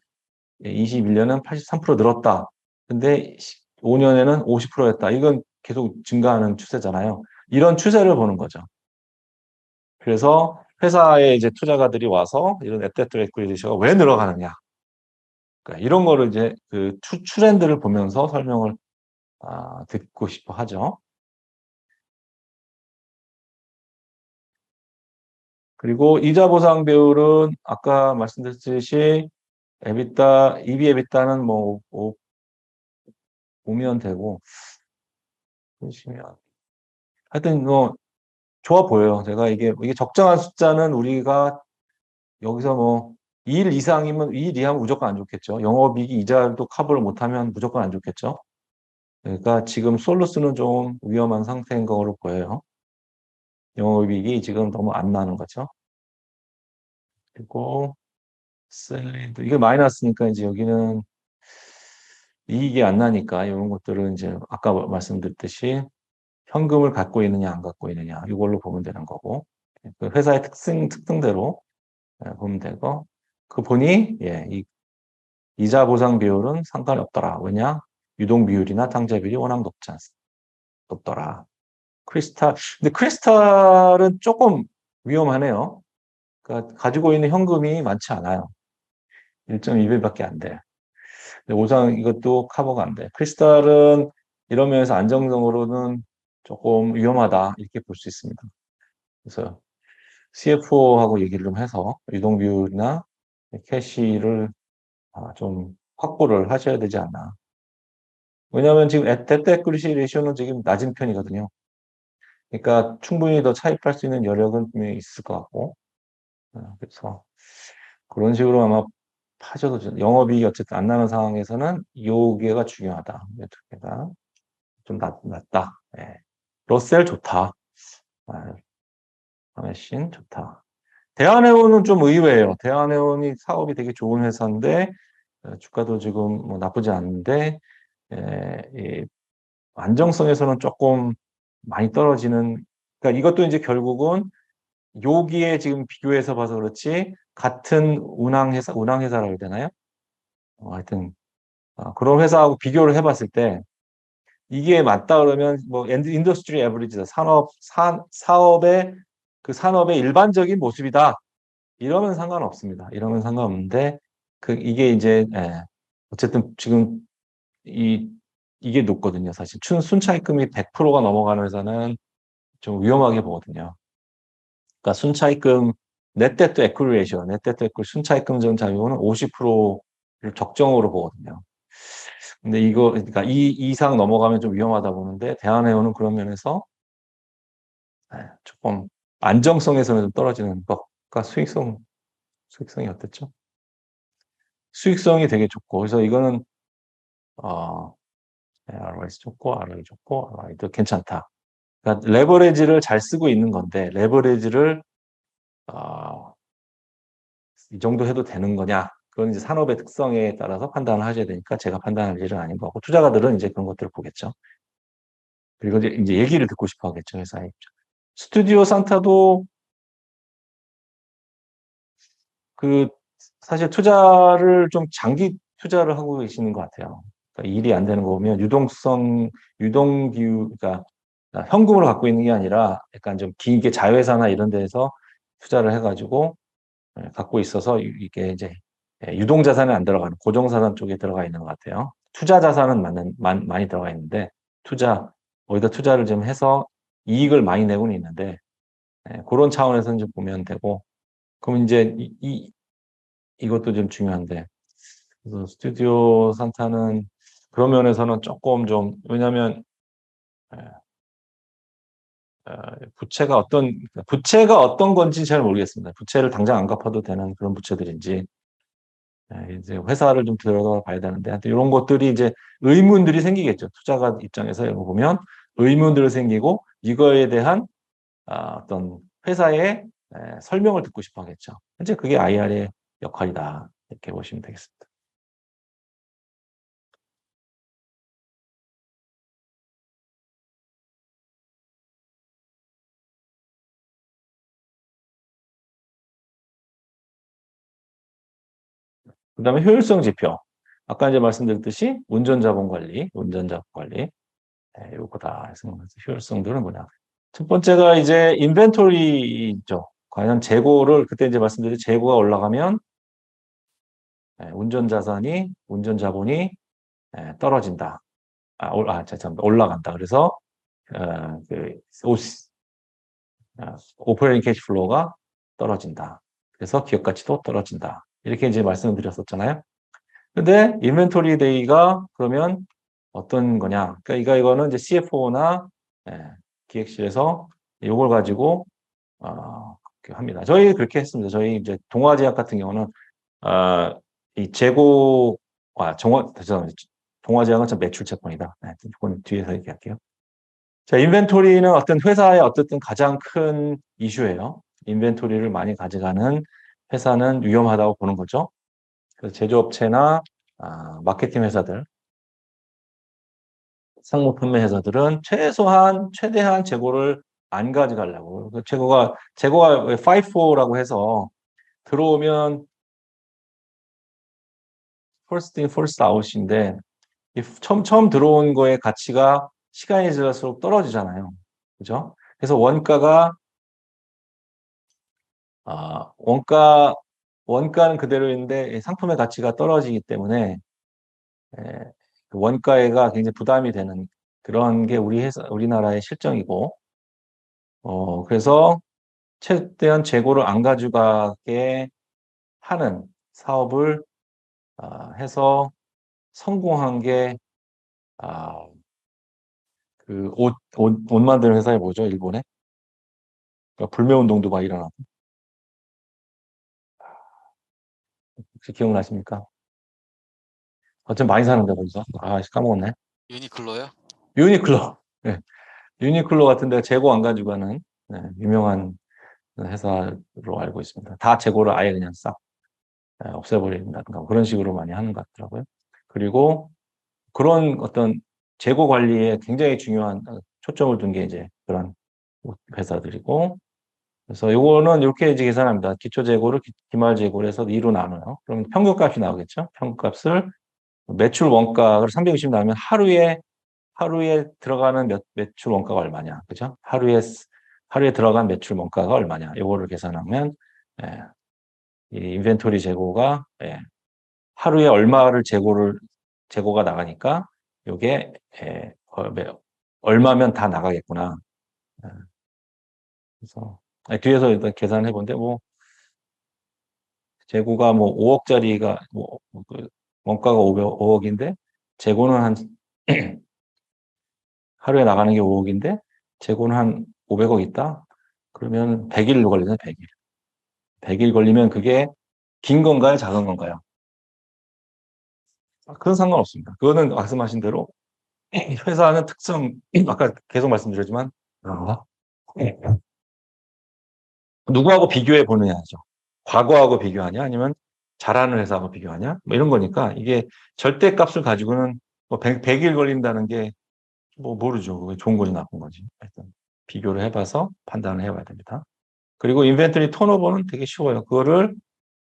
21년은 83% 늘었다. 근데 5년에는 50%였다. 이건 계속 증가하는 추세잖아요. 이런 추세를 보는 거죠. 그래서 회사에 이제 투자가들이 와서 이런 앱데트 에퀴리티가 왜 늘어가느냐. 그러니까 이런 거를 이제 그 트렌드를 보면서 설명을 듣고 싶어 하죠. 그리고 이자 보상 비율은 아까 말씀드렸듯이 EBITDA, EV/EBITDA는 뭐 5면 되고 보시면 하여튼 뭐 좋아 보여요. 제가 이게 적정한 숫자는 우리가 여기서 뭐 2일 이상이면 2일 이하면 무조건 안 좋겠죠. 영업이익이 이자도 커버를 못하면 무조건 안 좋겠죠. 그러니까 지금 솔루스는 좀 위험한 상태인 거로 보여요. 영업이익이 지금 너무 안 나는 거죠. 그리고 셀리드 이게 마이너스니까 이제 여기는 이익이 안 나니까 이런 것들은 이제 아까 말씀드렸듯이 현금을 갖고 있느냐 안 갖고 있느냐 이걸로 보면 되는 거고 그 회사의 특성대로 보면 되고 그 보니 이 이자 보상 비율은 상관이 없더라. 왜냐? 유동 비율이나 당좌 비율이 워낙 높더라. 근데 크리스탈은 조금 위험하네요. 그러니까 가지고 있는 현금이 많지 않아요. 1.2배밖에 안 돼. 근데 오상 이것도 커버가 안 돼. 크리스탈은 이런 면에서 안정성으로는 조금 위험하다 이렇게 볼 수 있습니다. 그래서 CFO하고 얘기를 좀 해서 유동 비율이나 캐시를 좀 확보를 하셔야 되지 않나. 왜냐하면 지금 데트 에퀴리티 레이쇼는 지금 낮은 편이거든요. 그러니까 충분히 더 차입할 수 있는 여력은 분명히 있을 것 같고. 그래서 그런 식으로 아마 파셔도 영업이익이 어쨌든 안 나는 상황에서는 요 개가 중요하다. 이두 개가 좀 낫다. 예. 러셀 좋다. 하메신 좋다. 대한해운은 좀 의외예요. 대한해운이 사업이 되게 좋은 회사인데 주가도 지금 뭐 나쁘지 않은데 이 안정성에서는 조금 많이 떨어지는. 그러니까 이것도 이제 결국은 여기에 지금 비교해서 봐서 그렇지 같은 운항회사라고 해야 되나요? 하여튼 그런 회사하고 비교를 해봤을 때 이게 맞다 그러면 뭐 인더스트리 에버리지다 사업의 그 산업의 일반적인 모습이다 이러면 상관없습니다. 이러면 상관없는데 이게 이제 어쨌든 지금 이게 높거든요. 사실 순차입금이 100%가 넘어가는 회사는 좀 위험하게 보거든요. 그러니까 순차입금 넷데트 에퀴리 레이쇼, 넷데트 에퀴리 순차입금 전 자유는 50%를 적정으로 보거든요. 근데 그러니까 이 이상 넘어가면 좀 위험하다 보는데 대한해운은 그런 면에서 조금 안정성에서는 좀 떨어지는 것과 수익성이 어땠죠? 수익성이 되게 좋고 그래서 이거는 ROS 좋고 ROE 좋고 ROI도 괜찮다. 그러니까 레버리지를 잘 쓰고 있는 건데 레버리지를 어, 이 정도 해도 되는 거냐? 그건 이제 산업의 특성에 따라서 판단을 하셔야 되니까 제가 판단할 일은 아닌 거고 투자가들은 이제 그런 것들을 보겠죠. 그리고 이제 얘기를 듣고 싶어 하겠죠, 회사의 입장. 스튜디오 산타도 그 사실 투자를 좀 장기 투자를 하고 계시는 것 같아요. 그러니까 일이 안 되는 거 보면 유동 비율, 그러니까 현금으로 갖고 있는 게 아니라 약간 좀 길게 자회사나 이런 데에서 투자를 해가지고 갖고 있어서 이게 이제 유동 자산에 안 들어가는 고정 자산 쪽에 들어가 있는 것 같아요. 투자 자산은 많이 들어가 있는데 어디다 투자를 좀 해서 이익을 많이 내고는 있는데 그런 차원에서 좀 보면 되고 그럼 이제 이것도 좀 중요한데 그래서 스튜디오 산타는 그런 면에서는 조금 좀 왜냐하면 부채가 어떤 건지 잘 모르겠습니다. 부채를 당장 안 갚아도 되는 그런 부채들인지 이제 회사를 좀 들어가 봐야 되는데 하여튼 이런 것들이 이제 의문들이 생기겠죠. 투자가 입장에서 이거 보면 의문들이 생기고 이거에 대한 어떤 회사의 설명을 듣고 싶어 하겠죠. 현재 그게 IR의 역할이다. 이렇게 보시면 되겠습니다. 그다음에 효율성 지표. 아까 이제 말씀드렸듯이 운전자본 관리, 운전자본 관리. 네, 요거다. 그래서 효율성들은 뭐냐. 첫 번째가 이제 인벤토리죠. 과연 재고를 그때 이제 말씀드린 재고가 올라가면 운전자본이 떨어진다. 잠깐만, 올라간다. 그래서 그 오퍼레이팅 캐시플로우가 떨어진다. 그래서 기업 가치도 떨어진다. 이렇게 이제 말씀을 드렸었잖아요. 근데 인벤토리 데이가 그러면 어떤 거냐? 그러니까 이거는 이제 CFO나 기획실에서 이걸 가지고 합니다. 저희 그렇게 했습니다. 저희 이제 동아제약 같은 경우는 이 재고 죄송합니다. 동아제약은 참 매출 채권이다. 네, 이건 뒤에서 얘기할게요. 자, 인벤토리는 어떤 회사의 어쨌든 가장 큰 이슈예요. 인벤토리를 많이 가져가는 회사는 위험하다고 보는 거죠. 그래서 제조업체나 마케팅 회사들, 상무 판매 회사들은 최대한 재고를 안 가져가려고. 재고가 FIFO라고 해서 들어오면 first in, first out인데 처음 들어온 거의 가치가 시간이 지날수록 떨어지잖아요. 그죠? 그래서 원가는 그대로인데 상품의 가치가 떨어지기 때문에 그 원가가 굉장히 부담이 되는 그런 게 우리나라의 실정이고, 그래서 최대한 재고를 안 가져가게 하는 사업을 해서 성공한 게, 그 옷 만드는 회사에 뭐죠, 일본에? 그러니까 불매운동도 막 일어나고. 혹시 기억나십니까? 어쩜 많이 사는데, 거기서. 까먹었네. 유니클로요? 유니클로. 네. 유니클로 같은 데 재고 안 가져가는 유명한 회사로 알고 있습니다. 다 재고를 아예 그냥 싹 없애버린다든가 그런 식으로 많이 하는 것 같더라고요. 그리고 그런 어떤 재고 관리에 굉장히 중요한 초점을 둔 게 이제 그런 회사들이고, 그래서 요거는 이렇게 이제 계산합니다. 기초 재고를 기말 재고를 해서 2로 나눠요. 그럼 평균값이 나오겠죠? 평균값을 매출 원가를 360 나오면 하루에 들어가는 매출 원가가 얼마냐, 그죠? 하루에 들어간 매출 원가가 얼마냐, 요거를 계산하면 이 인벤토리 재고가 하루에 얼마를 재고가 나가니까 요게 얼마면 다 나가겠구나. 예, 그래서 뒤에서 일단 계산해 본데 뭐 재고가 뭐 5억짜리가 그 원가가 5억인데 재고는 한 하루에 나가는 게 5억인데 재고는 한 500억 있다. 그러면 100일 걸리네, 100일. 100일 걸리면 그게 긴 건가요, 작은 건가요? 그건 상관없습니다. 그거는 말씀하신 대로 회사는 특성, 아까 계속 말씀드렸지만, 누구하고 비교해 보느냐죠. 과거하고 비교하냐, 아니면 잘하는 회사하고 비교하냐, 뭐 이런 거니까 이게 절대값을 가지고는 뭐 100일 걸린다는 게 뭐 모르죠. 그게 좋은 건지 나쁜 건지. 일단 비교를 해봐서 판단을 해봐야 됩니다. 그리고 인벤토리 턴오버는 되게 쉬워요. 그거를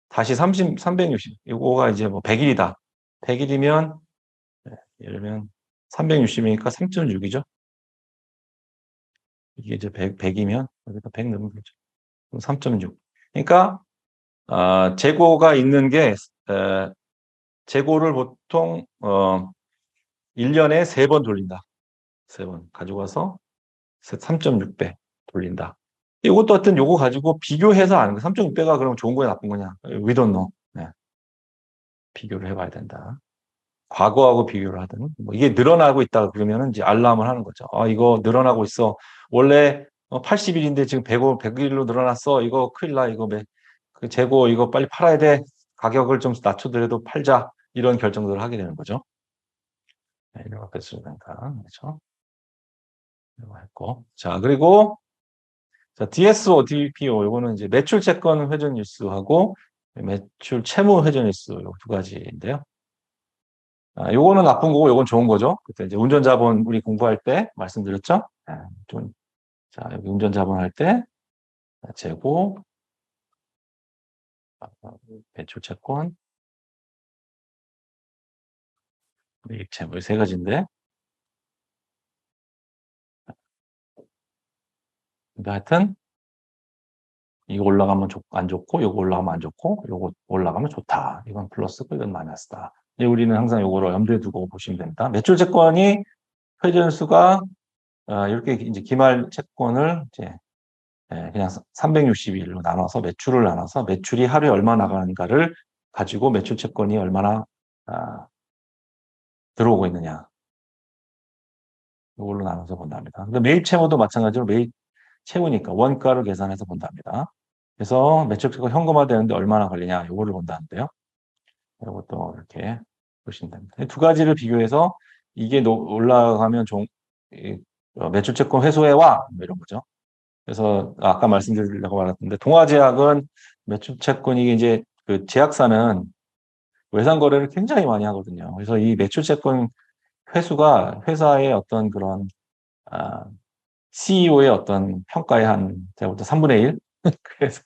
다시 360, 이거가 이제 뭐 100일이다. 100일이면, 예를 들면 360이니까 3.6이죠. 이게 이제 100이면, 여기다 100 넣으면 되죠. 3.6. 그러니까, 재고가 있는 게, 재고를 보통, 1년에 3번 돌린다. 3번 가져가서 3.6배 돌린다. 이것도 하여튼 요거 가지고 비교해서 아는 거. 3.6배가 그럼 좋은 거야, 나쁜 거냐? We don't know. 네. 비교를 해봐야 된다. 과거하고 비교를 하든, 뭐 이게 늘어나고 있다 그러면은 이제 알람을 하는 거죠. 이거 늘어나고 있어. 원래 80일인데 지금 100일로 늘어났어. 이거 큰일 나. 그 재고 이거 빨리 팔아야 돼. 가격을 좀 낮춰더라도 팔자. 이런 결정들을 하게 되는 거죠. 네, 이런 것들입니다. 그렇죠? 이거 했고. 자, 그리고 자, DSO, DPO, 요거는 이제 매출 채권 회전 일수하고 매출 채무 회전 일수 요 두 가지인데요. 요거는 나쁜 거고 요건 좋은 거죠. 그때 이제 운전자본 우리 공부할 때 말씀드렸죠. 자, 여기 운전자본 할 때 재고, 매출 채권, 매입 채무 세 가지인데. 근데 하여튼 이거 올라가면 안 좋고, 이거 올라가면 안 좋고, 이거 올라가면 좋다. 이건 플러스고, 이건 마이너스다. 우리는 항상 이거를 염두에 두고 보시면 됩니다. 매출 채권이 회전수가 이렇게 이제 기말 채권을 이제 그냥 360일로 나눠서 매출을 나눠서 매출이 하루에 얼마 나가는가를 가지고 매출 채권이 얼마나 들어오고 있느냐. 이걸로 나눠서 본답니다. 근데 매입 채무도 마찬가지로 매입 채무니까 원가를 계산해서 본답니다. 그래서 매출 채권 현금화되는데 얼마나 걸리냐. 이거를 본다는데요. 이것도 이렇게 보시면 됩니다. 두 가지를 비교해서 이게 올라가면 매출 채권 회수해 와. 뭐 이런 거죠. 그래서 아까 말씀드리려고 말했는데 동아제약은 매출 채권이 이제 그 제약사는 외상 거래를 굉장히 많이 하거든요. 그래서 이 매출 채권 회수가 회사의 어떤 그런 CEO의 어떤 평가의 제가 볼 때 3분의 1? 그래서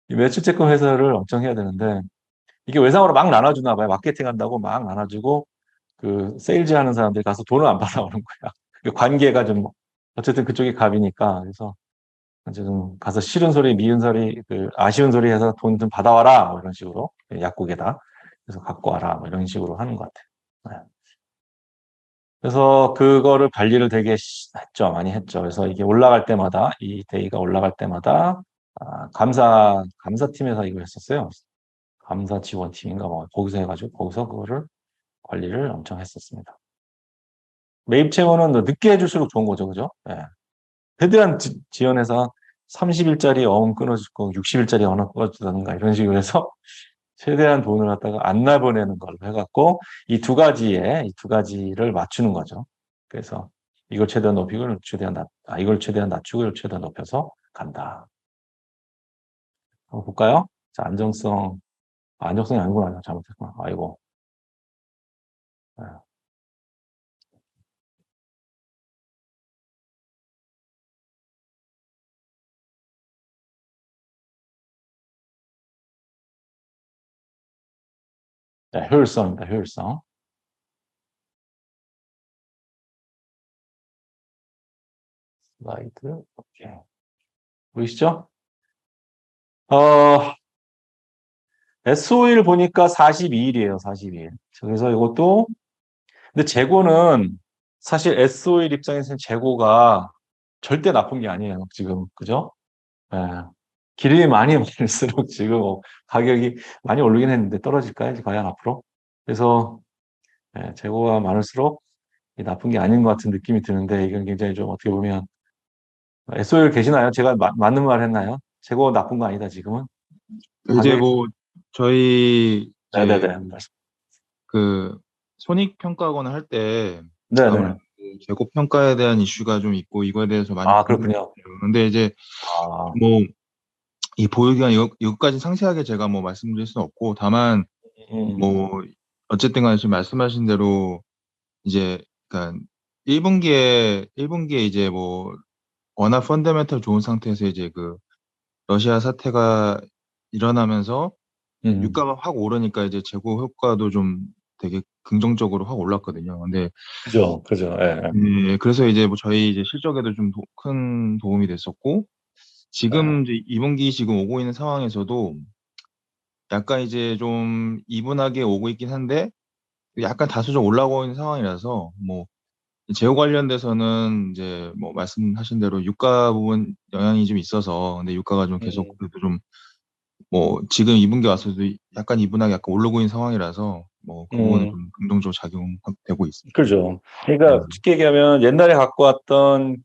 이 매출 채권 회사를 엄청 해야 되는데 이게 외상으로 막 나눠주나 봐요. 마케팅 한다고 막 나눠주고 그 세일즈 하는 사람들이 가서 돈을 안 받아오는 거야. 그 관계가 좀 어쨌든 그쪽이 갑이니까 그래서 좀 가서 싫은 소리, 미운 소리, 아쉬운 소리 해서 돈 좀 받아와라 뭐 이런 식으로 약국에다 그래서 갖고 와라 뭐 이런 식으로 하는 것 같아요. 네. 그래서 그거를 관리를 되게 했죠, 많이 했죠. 그래서 이게 올라갈 때마다 이 데이가 올라갈 때마다 감사팀에서 이걸 했었어요. 감사 지원팀인가 뭐 거기서 해가지고 거기서 그거를 관리를 엄청 했었습니다. 매입 채무는 늦게 해줄수록 좋은 거죠, 그죠? 예. 최대한 지원해서 30일짜리 어음 끊어주고 60일짜리 언어 끊어주던가 이런 식으로 해서 최대한 돈을 갖다가 안 내보내는 걸로 해갖고 이 두 가지를 맞추는 거죠. 그래서 이걸 최대한 높이고 이걸 최대한 낮추고 이걸 최대한 높여서 간다. 한번 볼까요? 자, 안정성이 아니구나. 잘못했구나. 아이고. 네. 네, 효율성입니다. 효율성. 슬라이드. 오케이. 보이시죠? SO일 보니까 42일이에요. 42일. 그래서 이것도 근데 재고는 사실 SO일 입장에서는 재고가 절대 나쁜 게 아니에요. 지금 그죠? 예. 길이 많이 많을수록 지금 가격이 많이 오르긴 했는데 떨어질까요? 과연 앞으로? 그래서 재고가 많을수록 나쁜 게 아닌 것 같은 느낌이 드는데 이건 굉장히 좀 어떻게 보면 SO일 계시나요? 제가 맞는 말 했나요? 재고 나쁜 거 아니다 지금은? 이제 가격이 뭐 저희 이제 네네네. 그 손익평가원을 할 때 네네. 아무래도 재고 평가에 대한 이슈가 좀 있고 이거에 대해서 많이 그렇군요. 근데 이제 아, 뭐 이 보유기간 이것까지 상세하게 제가 뭐 말씀드릴 수는 없고 다만 뭐 어쨌든 간에 지금 말씀하신 대로 이제 그러니까 1분기에 이제 뭐 워낙 펀더멘털 좋은 상태에서 이제 그 러시아 사태가 일어나면서 유가가 확 오르니까 이제 재고 효과도 좀 되게 긍정적으로 확 올랐거든요. 근데 그죠. 예, 예. 그래서 이제 뭐 저희 이제 실적에도 좀 큰 도움이 됐었고 지금 이제 2분기 지금 오고 있는 상황에서도 약간 이제 좀 이분하게 오고 있긴 한데 약간 다소좀 올라오고 있는 상황이라서 뭐 재고 관련돼서는 이제 뭐 말씀하신 대로 유가 부분 영향이 좀 있어서 근데 유가가 좀 계속 그래도 좀 뭐 지금 2분기 와서도 약간 이분하게 약간 오르고 있는 상황이라서 뭐 그 부분은 좀 긍정적으로 작용되고 있습니다. 그죠. 그러니까 쉽게 얘기하면 옛날에 갖고 왔던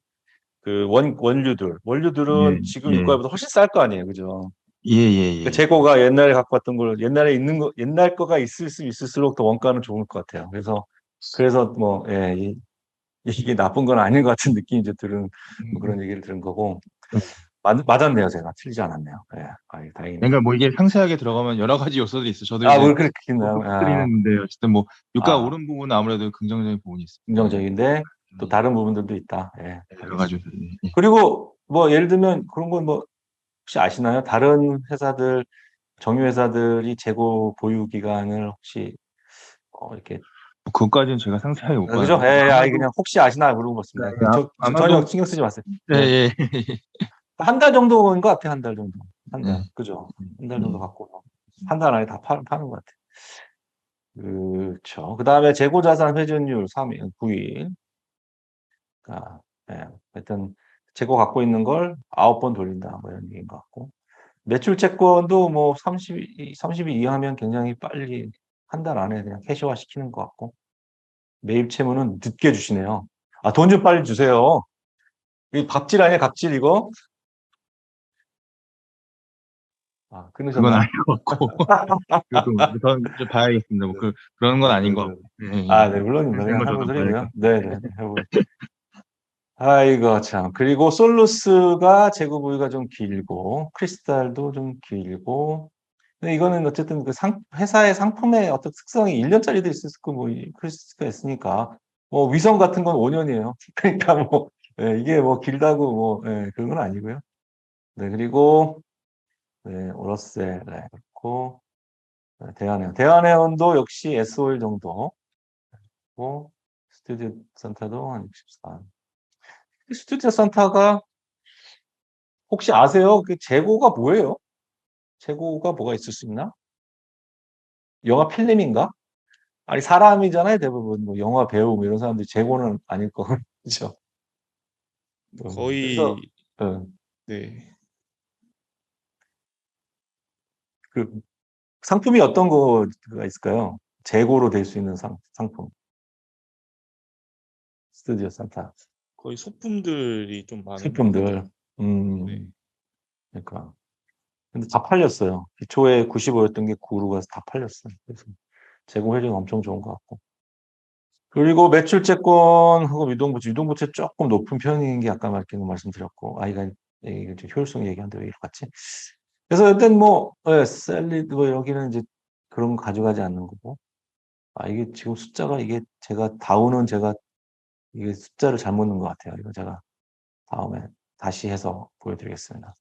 그 원료들은 예, 지금 예, 유가보다 훨씬 쌀 거 아니에요, 그죠? 예, 예, 그 예. 재고가 옛날에 갖고 왔던 걸 옛날에 있는 거 옛날 거가 있을수록 더 원가는 좋을 것 같아요. 그래서 뭐 이게 나쁜 건 아닌 것 같은 느낌이 이제 뭐 그런 얘기를 들은 거고 맞았네요, 제가 틀리지 않았네요. 예, 다행이네요. 그러니까 뭐 이게 상세하게 들어가면 여러 가지 요소들이 있어요. 저도 뭘 이제 그렇게 했나요? 드리는데 어쨌든 뭐 유가 아, 오른 부분은 아무래도 긍정적인 부분이 있습니다. 긍정적인데 또 다른 부분들도 있다. 예, 여러 가지 알겠습니다. 요소들이. 예. 그리고 뭐 예를 들면 그런 건 뭐 혹시 아시나요? 다른 정유 회사들이 재고 보유 기간을 혹시 이렇게 그것까지는 제가 상세하게 못 그죠? 봐요. 예, 아이 그냥 혹시 아시나 물어봤습니다. 네, 전혀 아마도 신경 쓰지 마세요. 예, 예. 한 달 정도인 것 같아요. 한 달 정도. 한 달. 네. 그죠? 한 달 정도 갖고 한 달 안에 다 파는 것 같아요. 그렇죠. 그 다음에 재고자산 회전율 3일, 9일. 아, 예. 하여튼 재고 갖고 있는 걸 9번 돌린다. 뭐 이런 얘기인 것 같고. 매출 채권도 뭐 30일 이하면 굉장히 빨리 한 달 안에 그냥 캐시화 시키는 것 같고. 매입 채무는 늦게 주시네요. 아, 돈 좀 빨리 주세요. 이 갑질 아니에요, 갑질 이거? 아, 그건 끊으셨나요? 아닌 것 같고. 그것도 좀 봐야겠습니다. 뭐 그런 건 아닌 것 같고. 예, 네, 물론입니다. 그냥 설명을 해본 좀 봐야 될 것 소리고요. 같습니다. 네네, 해본. 아이고, 참. 그리고 솔루스가 재고 보유가 좀 길고, 크리스탈도 좀 길고, 근데 이거는 어쨌든 그 회사의 상품의 어떤 특성이 1년짜리도 있을 수 있고, 뭐, 그럴 수가 있으니까, 뭐, 위성 같은 건 5년이에요. 그러니까 뭐, 예, 이게 뭐 길다고 뭐, 예, 그런 건 아니고요. 네, 그리고, 네, 오러셀, 네, 그렇고, 네, 대한해운. 대한해운도 역시 SOL 정도, 고 스튜디오 센터도 한 64. 스튜디오 센터가 혹시 아세요? 그 재고가 뭐예요? 재고가 뭐가 있을 수 있나? 영화 필름인가? 아니 사람이잖아요 대부분 뭐 영화 배우 뭐 이런 사람들이 재고는 아닐 거고 그렇죠? 그래서 거의 어, 네. 그 상품이 어떤 거가 있을까요? 재고로 될 수 있는 상품 스튜디오 센터 거의 소품들이 좀 많은 것 식품들 같아요. 네. 그러니까 근데 다 팔렸어요. 기초에 95였던 게 9로 가서 다 팔렸어요. 그래서 재고 회전 엄청 좋은 것 같고. 그리고 매출채권하고 유동부채 조금 높은 편인 게 아까 말씀드렸고, 이게 좀 효율성 얘기하는데 왜 이렇게 같지? 그래서 일단 뭐, 예, 셀리드 뭐 여기는 이제 그런 거 가져가지 않는 거고. 이게 지금 숫자가 이게 제가 이게 숫자를 잘못 넣은 것 같아요. 이거 제가 다음에 다시 해서 보여드리겠습니다.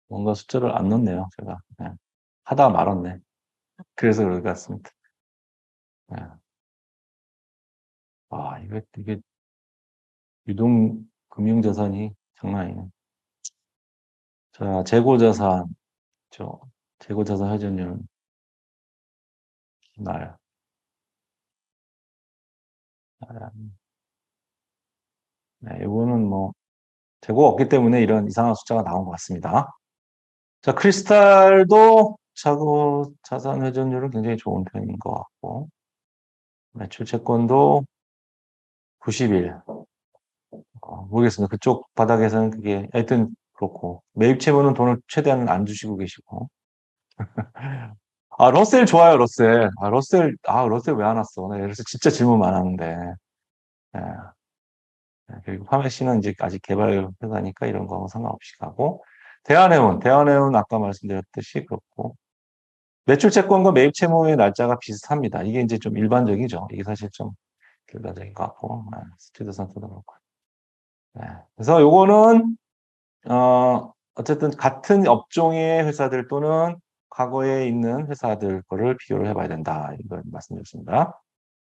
뭔가 숫자를 안 넣네요. 제가. 예. 하다가 말았네. 그래서 그럴 것 같습니다. 예. 이게 유동 금융자산이 장난 아니네. 자, 재고자산 회전율 날. 네, 이거는 뭐 재고가 없기 때문에 이런 이상한 숫자가 나온 것 같습니다. 자, 크리스탈도 자산 회전율은 굉장히 좋은 편인 것 같고, 매출 채권도 90일. 모르겠습니다. 그쪽 바닥에서는 그게 하여튼 그렇고, 매입 채무는 돈을 최대한 안 주시고 계시고. 러셀 좋아요, 러셀. 러셀 왜 안 왔어? 나 그래서 진짜 질문 많았는데. 예. 그리고 파메시는 이제 아직 개발 회사니까 이런 거하고 상관없이 가고. 대한해운 아까 말씀드렸듯이 그렇고. 매출 채권과 매입 채무의 날짜가 비슷합니다. 이게 이제 좀 일반적이죠. 이게 사실 좀 일반적인 것 같고. 스튜디오 센터도 그렇고. 네. 그래서 요거는, 어쨌든 같은 업종의 회사들 또는 과거에 있는 회사들 거를 비교를 해봐야 된다. 이걸 말씀드렸습니다.